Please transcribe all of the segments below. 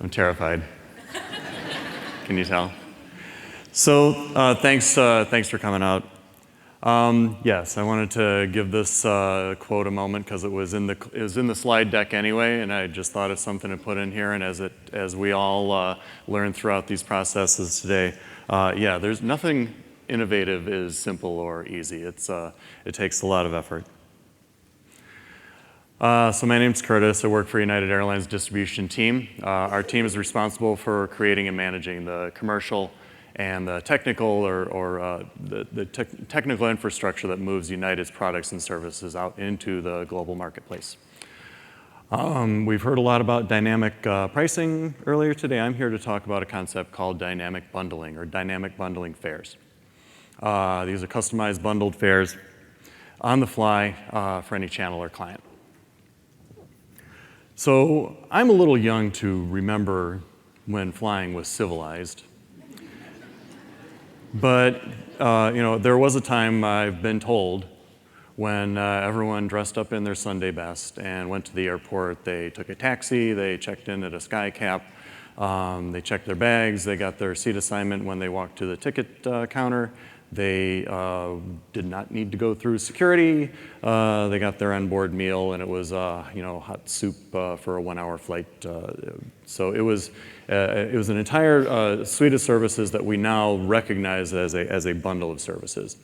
I'm terrified. Can you tell? So thanks for coming out. Yes, I wanted to give this quote a moment because it was in the slide deck anyway, and I just thought of something to put in here. And as we all learn throughout these processes today, yeah, there's nothing innovative is simple or easy. It takes a lot of effort. So my name's Curtis. I work for United Airlines distribution team. Our team is responsible for creating and managing the commercial and the technical technical infrastructure that moves United's products and services out into the global marketplace. We've heard a lot about dynamic pricing earlier today. I'm here to talk about a concept called dynamic bundling or dynamic bundling fares. These are customized bundled fares on the fly for any channel or client. So I'm a little young to remember when flying was civilized. But there was a time, I've been told, when everyone dressed up in their Sunday best and went to the airport. They took a taxi, they checked in at a SkyCap, they checked their bags, they got their seat assignment when they walked to the ticket counter. They did not need to go through security. They got their onboard meal, and it was hot soup for a 1-hour flight. So it was an entire suite of services that we now recognize as a bundle of services.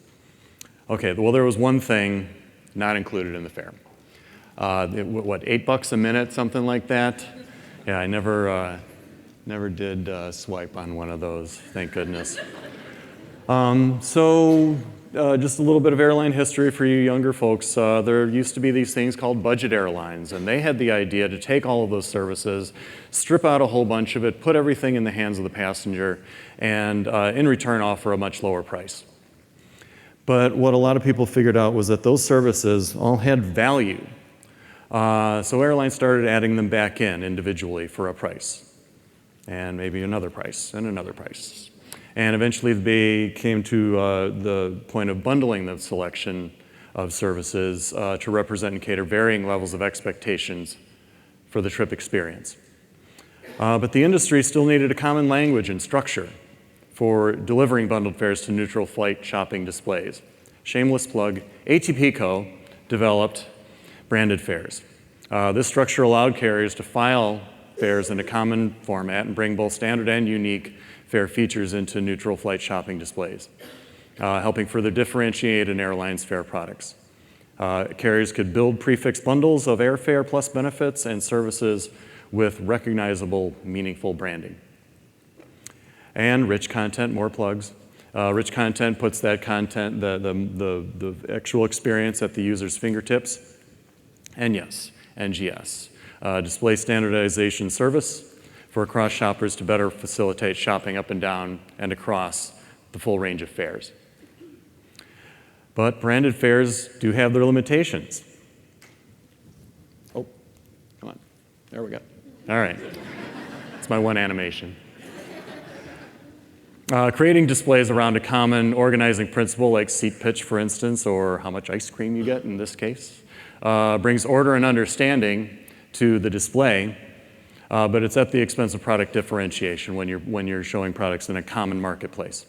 Okay, well, there was one thing not included in the fare. What, $8 a minute, something like that? Yeah, I never did swipe on one of those, thank goodness. Just a little bit of airline history for you younger folks. There used to be these things called budget airlines, and they had the idea to take all of those services, strip out a whole bunch of it, put everything in the hands of the passenger, and in return offer a much lower price. But what a lot of people figured out was that those services all had value. So airlines started adding them back in individually for a price, and maybe another price, and another price. And eventually they came to the point of bundling the selection of services to represent and cater varying levels of expectations for the trip experience. But the industry still needed a common language and structure for delivering bundled fares to neutral flight shopping displays. Shameless plug, ATPCO developed branded fares. This structure allowed carriers to file fares in a common format and bring both standard and unique fare features into neutral flight shopping displays, helping further differentiate an airline's fare products. Carriers could build prefix bundles of airfare plus benefits and services with recognizable, meaningful branding. And rich content, more plugs. Rich content puts that content, the actual experience at the user's fingertips. And yes, NGS, display standardization service for cross shoppers to better facilitate shopping up and down and across the full range of fares. But branded fares do have their limitations. Oh, come on. There we go. All right. It's my one animation. Creating displays around a common organizing principle like seat pitch, for instance, or how much ice cream you get in this case, brings order and understanding to the display, but it's at the expense of product differentiation when you're showing products in a common marketplace.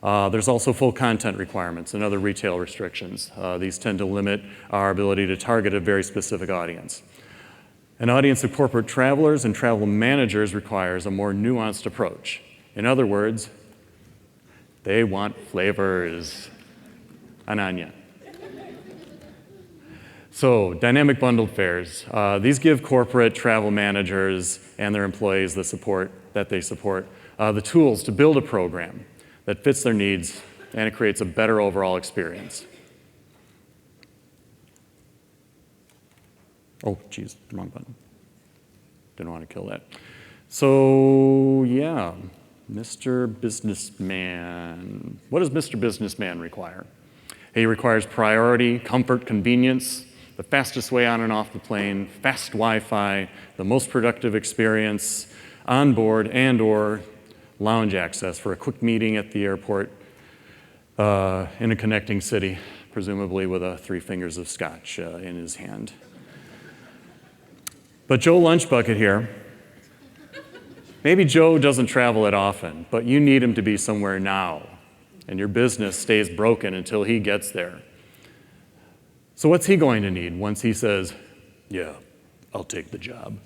There's also full content requirements and other retail restrictions. These tend to limit our ability to target a very specific audience. An audience of corporate travelers and travel managers requires a more nuanced approach. In other words, they want flavors. An onion. So, dynamic bundled fares. These give corporate travel managers and their employees the support, the tools to build a program that fits their needs, and it creates a better overall experience. Oh, geez, wrong button. Didn't want to kill that. So, yeah, Mr. Businessman. What does Mr. Businessman require? He requires priority, comfort, convenience, the fastest way on and off the plane, fast Wi-Fi, the most productive experience on board and/or lounge access for a quick meeting at the airport in a connecting city, presumably with 3 fingers of scotch in his hand. But Joe Lunchbucket here Maybe Joe doesn't travel that often, but you need him to be somewhere now, and your business stays broken until he gets there. So what's he going to need once he says, yeah, I'll take the job?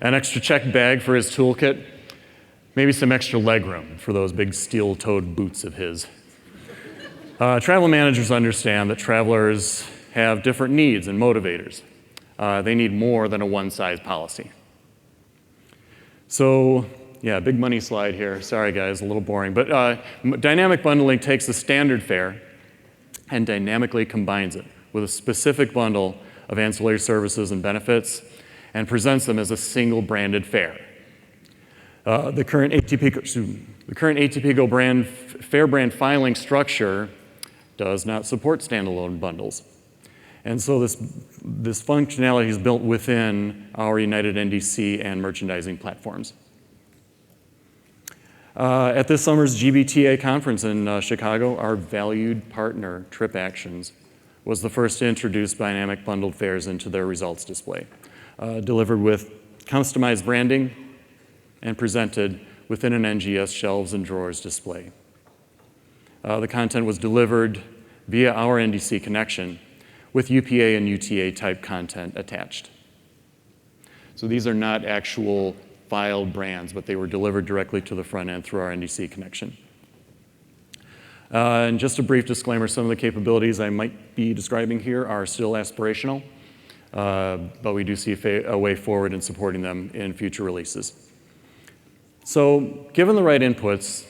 An extra check bag for his toolkit, maybe some extra legroom for those big steel-toed boots of his. Travel managers understand that travelers have different needs and motivators. They need more than a one-size policy. So, yeah, big money slide here. Sorry, guys, a little boring. But dynamic bundling takes the standard fare and dynamically combines it with a specific bundle of ancillary services and benefits and presents them as a single branded fare. The current ATPCO fare brand filing structure does not support standalone bundles. And so this functionality is built within our United NDC and merchandising platforms. At this summer's GBTA conference in Chicago, our valued partner, TripActions, was the first to introduce dynamic bundled fares into their results display, delivered with customized branding and presented within an NGS shelves and drawers display. The content was delivered via our NDC connection with UPA and UTA type content attached. So these are not actual filed brands, but they were delivered directly to the front end through our NDC connection. And just a brief disclaimer, some of the capabilities I might be describing here are still aspirational, but we do see a way forward in supporting them in future releases. So given the right inputs,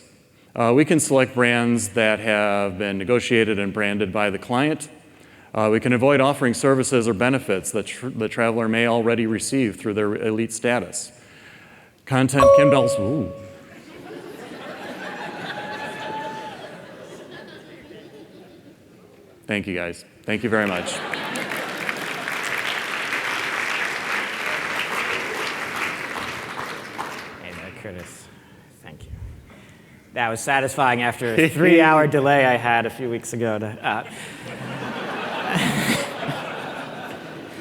we can select brands that have been negotiated and branded by the client. We can avoid offering services or benefits that the traveler may already receive through their elite status. Content can also, ooh. Thank you, guys. Thank you very much. Hey there, Curtis. Thank you. That was satisfying after a 3-hour delay I had a few weeks ago.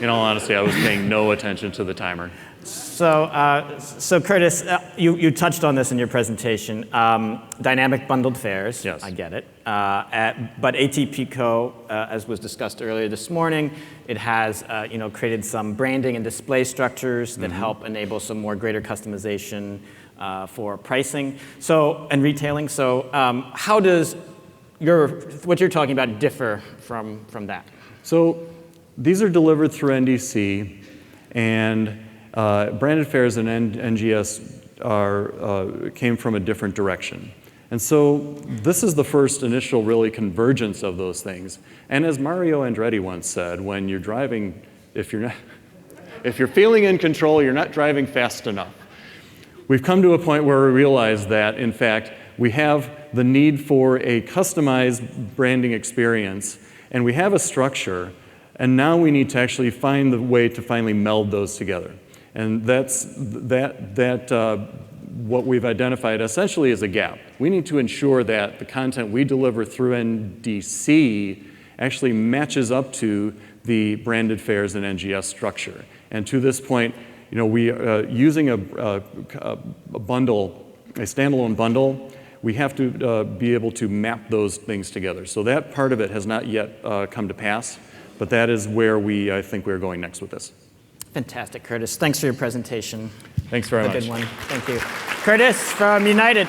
In all honesty, I was paying no attention to the timer. So Curtis, you touched on this in your presentation. Dynamic bundled fares. Yes. I get it. But ATPCO, as was discussed earlier this morning, it has created some branding and display structures that help enable some more greater customization for pricing and retailing. So how does what you're talking about differ from that? So these are delivered through NDC, and branded fares and NGS came from a different direction. And so this is the first initial really convergence of those things. And as Mario Andretti once said, when you're driving, if you're feeling in control, you're not driving fast enough. We've come to a point where we realize that, in fact, we have the need for a customized branding experience, and we have a structure, and now we need to actually find the way to finally meld those together. And that's what we've identified essentially as a gap. We need to ensure that the content we deliver through NDC actually matches up to the branded fares and NGS structure. And to this point, we using a bundle, a standalone bundle, we have to be able to map those things together. So that part of it has not yet come to pass, but that is where I think we're going next with this. Fantastic, Curtis. Thanks for your presentation. Thanks very much. A good one. Thank you. Curtis from United.